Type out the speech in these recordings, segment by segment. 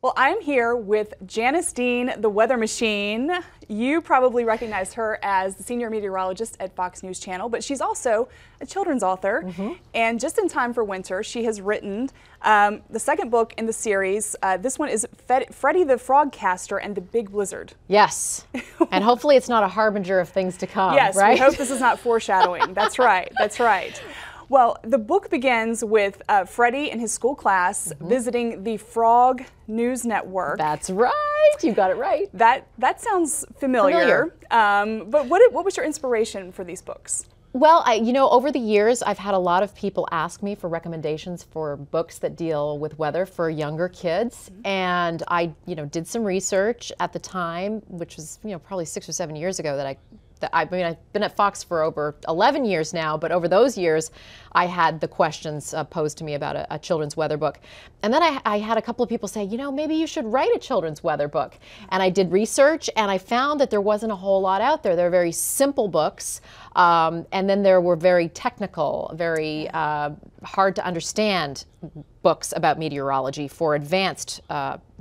Well, I'm here with Janice Dean, the weather machine. You probably recognized her as the senior meteorologist at Fox News Channel, but she's also a children's author. And just in time for winter, she has written the second book in the series. This one is Freddy the Frogcaster and the Big Blizzard. Yes, and hopefully it's not a harbinger of things to come, Yes, right? we hope this is not foreshadowing. That's right, that's right. Well, the book begins with Freddy and his school class visiting the Frog News Network. That's right. You got it right. That sounds familiar. But what was your inspiration for these books? Well, over the years, I've had a lot of people ask me for recommendations for books that deal with weather for younger kids. And I, did some research at the time, which was, probably 6 or 7 years ago I've been at Fox for over 11 years now, but over those years, I had the questions posed to me about a children's weather book. And then I had a couple of people say, maybe you should write a children's weather book. And I did research, and I found that there wasn't a whole lot out there. They're very simple books, and then there were very technical, very hard to understand books about meteorology for advanced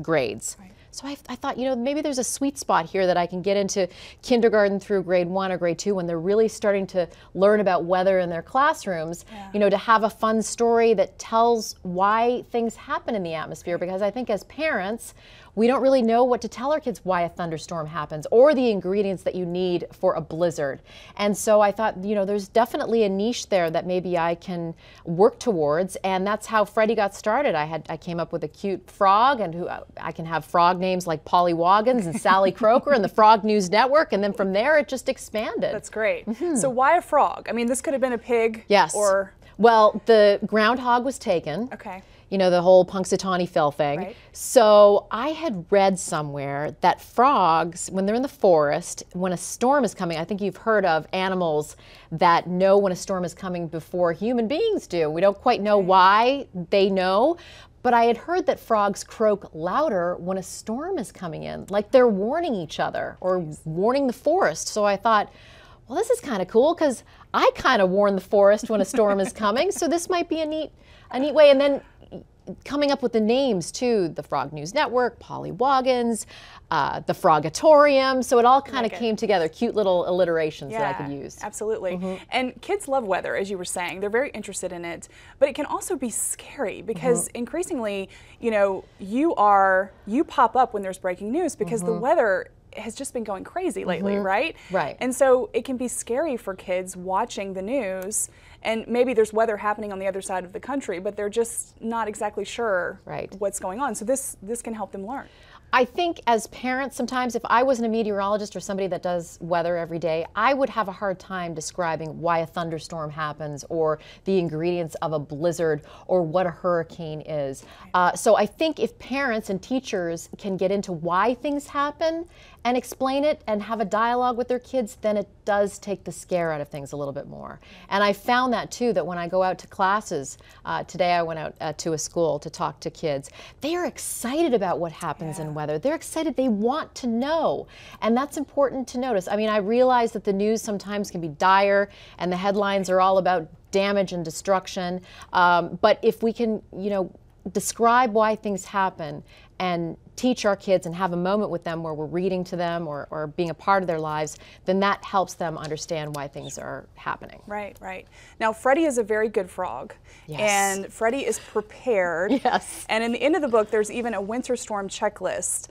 grades. Right. So I thought, maybe there's a sweet spot here that I can get into kindergarten through grade 1 or grade 2 when they're really starting to learn about weather in their classrooms, to have a fun story that tells why things happen in the atmosphere. Because I think as parents, we don't really know what to tell our kids why a thunderstorm happens or the ingredients that you need for a blizzard. And so I thought, there's definitely a niche there that maybe I can work towards. And that's how Freddy got started. I came up with a cute frog, and I can have frog names like Polly Woggins and Sally Croker and the Frog News Network. And then from there, it just expanded. That's great. So why a frog? I mean, this could have been a pig. Yes. Or... Well, the groundhog was taken. Okay. The whole Punxsutawney Phil thing. Right. So I had read somewhere that frogs, when they're in the forest, when a storm is coming, I think you've heard of animals that know when a storm is coming before human beings do. We don't quite know why they know, but I had heard that frogs croak louder when a storm is coming in, like they're warning each other or warning the forest. So I thought, well, this is kind of cool because I kind of warn the forest when a storm is coming, so this might be a neat way. And then coming up with the names too, the Frog News Network, Polly Woggins, the Frogatorium, so it all kind of came together, cute little alliterations that I could use. Absolutely. And kids love weather, as you were saying. They're very interested in it, but it can also be scary because increasingly, you pop up when there's breaking news because the weather has just been going crazy lately, right? Right. And so it can be scary for kids watching the news, and maybe there's weather happening on the other side of the country, but they're just not exactly sure what's going on. So this can help them learn. I think as parents, sometimes if I wasn't a meteorologist or somebody that does weather every day, I would have a hard time describing why a thunderstorm happens or the ingredients of a blizzard or what a hurricane is. So I think if parents and teachers can get into why things happen and explain it and have a dialogue with their kids, then it does take the scare out of things a little bit more. And I found that too, that when I go out to classes, today I went out to a school to talk to kids, they are excited about what happens in weather. They're excited, they want to know. And that's important to notice. I mean, I realize that the news sometimes can be dire and the headlines are all about damage and destruction. But if we can, describe why things happen and teach our kids and have a moment with them where we're reading to them or being a part of their lives, then that helps them understand why things are happening. Right, right. Now, Freddy is a very good frog. Yes. And Freddy is prepared. Yes. And in the end of the book, there's even a winter storm checklist.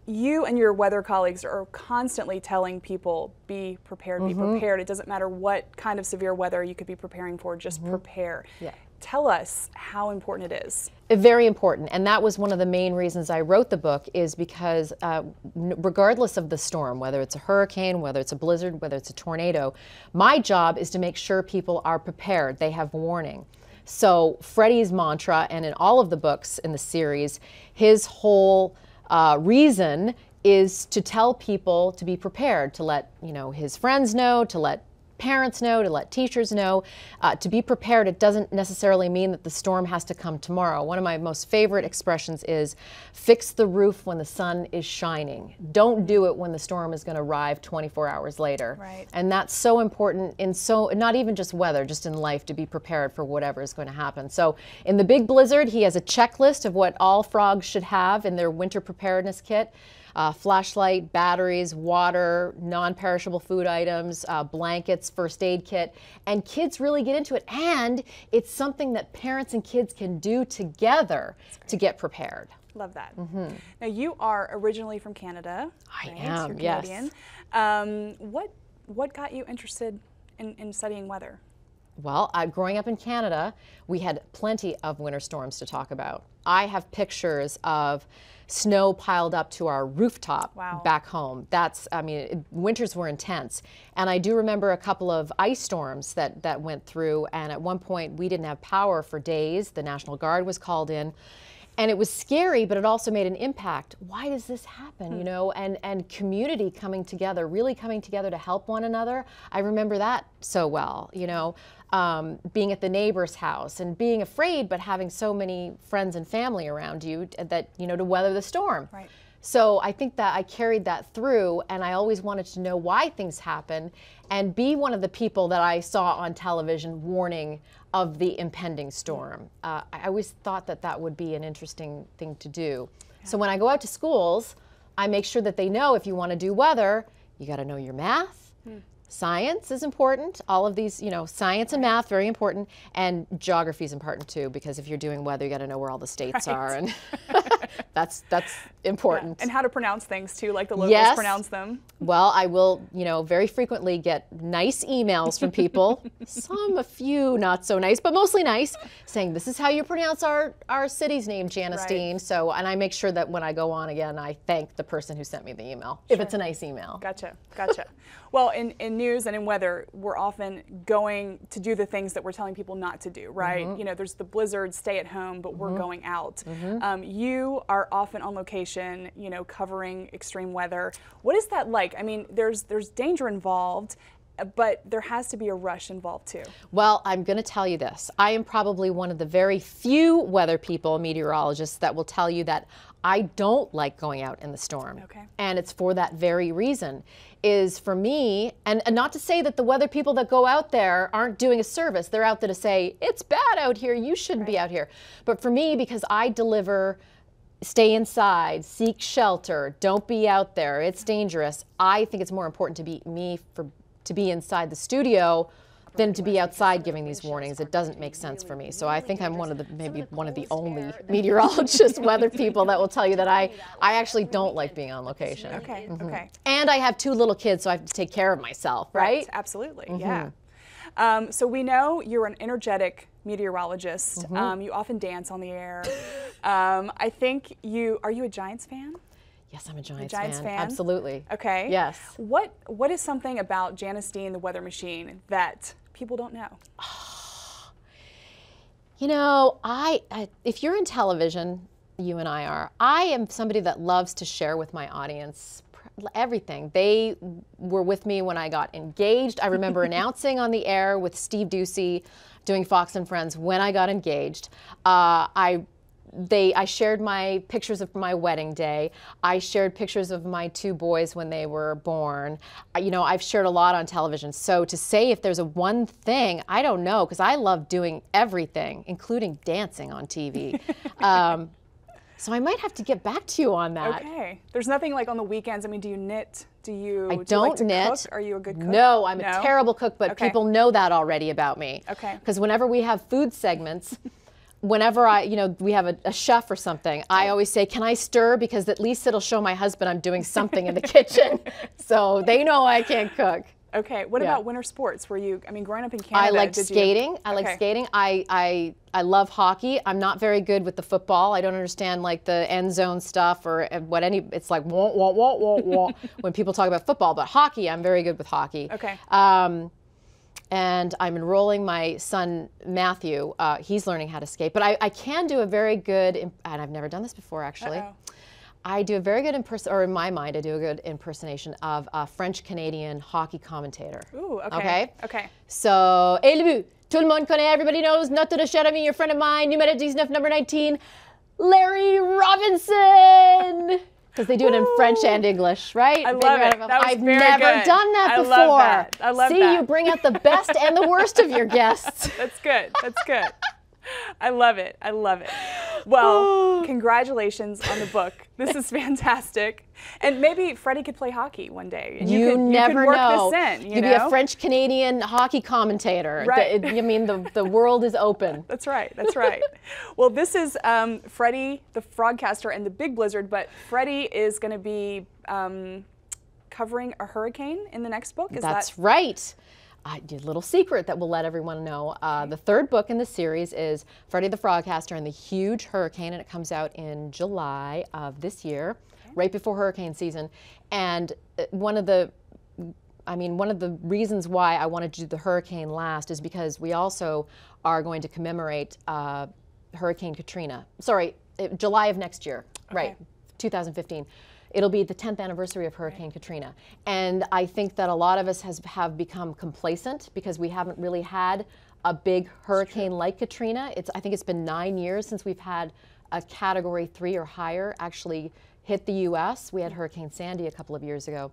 You and your weather colleagues are constantly telling people, be prepared, be prepared. It doesn't matter what kind of severe weather you could be preparing for, just prepare. Yeah. Tell us how important it is. Very important, and that was one of the main reasons I wrote the book, is because regardless of the storm, whether it's a hurricane, whether it's a blizzard, whether it's a tornado, my job is to make sure people are prepared, they have warning. So Freddy's mantra, and in all of the books in the series, his whole reason is to tell people to be prepared, to let his friends know, to let parents know, to let teachers know, to be prepared. It doesn't necessarily mean that the storm has to come tomorrow. One of my most favorite expressions is, fix the roof when the sun is shining. Don't do it when the storm is going to arrive 24 hours later. Right. And that's so important in not even just weather, just in life, to be prepared for whatever is going to happen. So in the big blizzard, he has a checklist of what all frogs should have in their winter preparedness kit. Flashlight, batteries, water, non-perishable food items, blankets, first aid kit, and kids really get into it. And it's something that parents and kids can do together to get prepared. Love that. Now, you are originally from Canada. I right? am, You're yes. Canadian. What got you interested in studying weather? Well, growing up in Canada, we had plenty of winter storms to talk about. I have pictures of snow piled up to our rooftop back home. Winters were intense. And I do remember a couple of ice storms that went through, and at one point we didn't have power for days. The National Guard was called in. And it was scary, but it also made an impact. Why does this happen, you know? And community coming together, really coming together to help one another. I remember that so well, you know? Being at the neighbor's house and being afraid, but having so many friends and family around you that, you know, to weather the storm. Right. So I think that I carried that through, and I always wanted to know why things happen and be one of the people that I saw on television warning of the impending storm. I always thought that that would be an interesting thing to do. Yeah. So when I go out to schools, I make sure that they know, if you want to do weather, you got to know your math. Science is important. All of these, you know, science and math, very important. And geography is important too, because if you're doing weather, you got to know where all the states are, and that's important. Yeah. And how to pronounce things too, like the locals pronounce them. Well, I will, you know, very frequently get nice emails from people, a few not so nice, but mostly nice, saying this is how you pronounce our city's name, Janice Dean. So, and I make sure that when I go on again, I thank the person who sent me the email, if it's a nice email. Gotcha. Well, in news and in weather, we're often going to do the things that we're telling people not to do, right? You know, there's the blizzard, stay at home, but we're going out. You are often on location, you know, covering extreme weather. What is that like? I mean, there's danger involved, but there has to be a rush involved too. Well, I'm going to tell you this. I am probably one of the very few weather people, meteorologists, that will tell you that I don't like going out in the storm. Okay. And it's for that very reason. Is for me, and not to say that the weather people that go out there aren't doing a service. They're out there to say, it's bad out here, you shouldn't be out here. But for me, because I deliver stay inside, seek shelter, don't be out there, it's dangerous, I think it's more important to be inside the studio than to be outside giving these warnings. It doesn't make sense for me. So I think I'm maybe one of the only meteorologist weather people that will tell you that I actually don't like being on location. Okay, okay. And I have 2 little kids, so I have to take care of myself, right? Absolutely, yeah. So we know you're an energetic meteorologist. You often dance on the air. I think are you a Giants fan? Yes, I'm a Giants fan. Absolutely. Okay. Yes. What is something about Janice Dean, the weather machine, that people don't know? You know, if you're in television, you and I am somebody that loves to share with my audience everything. They were with me when I got engaged. I remember announcing on the air with Steve Ducey, doing Fox and Friends, when I got engaged. I shared my pictures of my wedding day. I shared pictures of my 2 boys when they were born. You know, I've shared a lot on television. So to say if there's one thing, I don't know, because I love doing everything, including dancing on TV. So I might have to get back to you on that. Okay. There's nothing like on the weekends. I mean, do you knit? I do you like don't to knit. Cook? Are you a good cook? No, I'm a terrible cook, but people know that already about me. Okay. Because whenever we have food segments, whenever we have a chef or something, I always say, can I stir? Because at least it'll show my husband I'm doing something in the kitchen. So they know I can't cook. Okay. What about winter sports? Growing up in Canada, I like skating. I like skating. I love hockey. I'm not very good with the football. I don't understand like the end zone stuff or it's like wah, wah, wah, wah, wah when people talk about football. But hockey, I'm very good with hockey. Okay. And I'm enrolling my son, Matthew. He's learning how to skate. But I can do a very good, and I've never done this before, actually. I do a very good or in my mind, I do a good impersonation of a French-Canadian hockey commentator. Ooh, okay. Okay. So, et le but, tout le monde connaît, everybody knows, notre cher ami, your friend of mine, numéro 19, number 19, Larry Robinson. Because they do it in French and English, right? I love it. That was I've very never good. done that I before. love that. I love See, that. you bring out the best and the worst of your guests. That's good. That's good. I love it. I love it. Well, congratulations on the book. This is fantastic. And maybe Freddy could play hockey one day. And You never could work know. This in, You'd be a French-Canadian hockey commentator. Right. I mean, the world is open. That's right. That's right. Well, this is Freddy the Frogcaster and the Big Blizzard, but Freddy is going to be covering a hurricane in the next book. That's right. I did a little secret that will let everyone know. The third book in the series is Freddy the Frogcaster and the Huge Hurricane, and it comes out in July of this year, right before hurricane season. And one of the reasons why I wanted to do the hurricane last is because we also are going to commemorate Hurricane Katrina. Sorry, July of next year, right, 2015. It'll be the 10th anniversary of Hurricane Katrina. And I think that a lot of us have become complacent because we haven't really had a big hurricane like Katrina. I think it's been 9 years since we've had a Category 3 or higher actually hit the U.S. We had Hurricane Sandy a couple of years ago.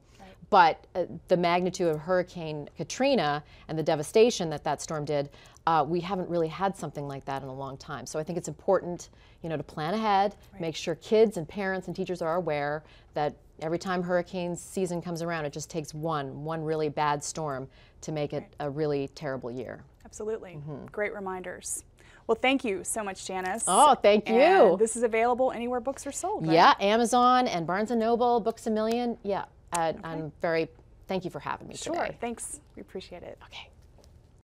But the magnitude of Hurricane Katrina and the devastation that storm did, we haven't really had something like that in a long time. So I think it's important, to plan ahead, make sure kids and parents and teachers are aware that every time hurricane season comes around, it just takes one really bad storm to make it a really terrible year. Absolutely. Great reminders. Well, thank you so much, Janice. Oh, thank you. And this is available anywhere books are sold, right? Yeah, Amazon and Barnes & Noble, Books A Million. Yeah, thank you for having me today. Sure, thanks. We appreciate it. Okay.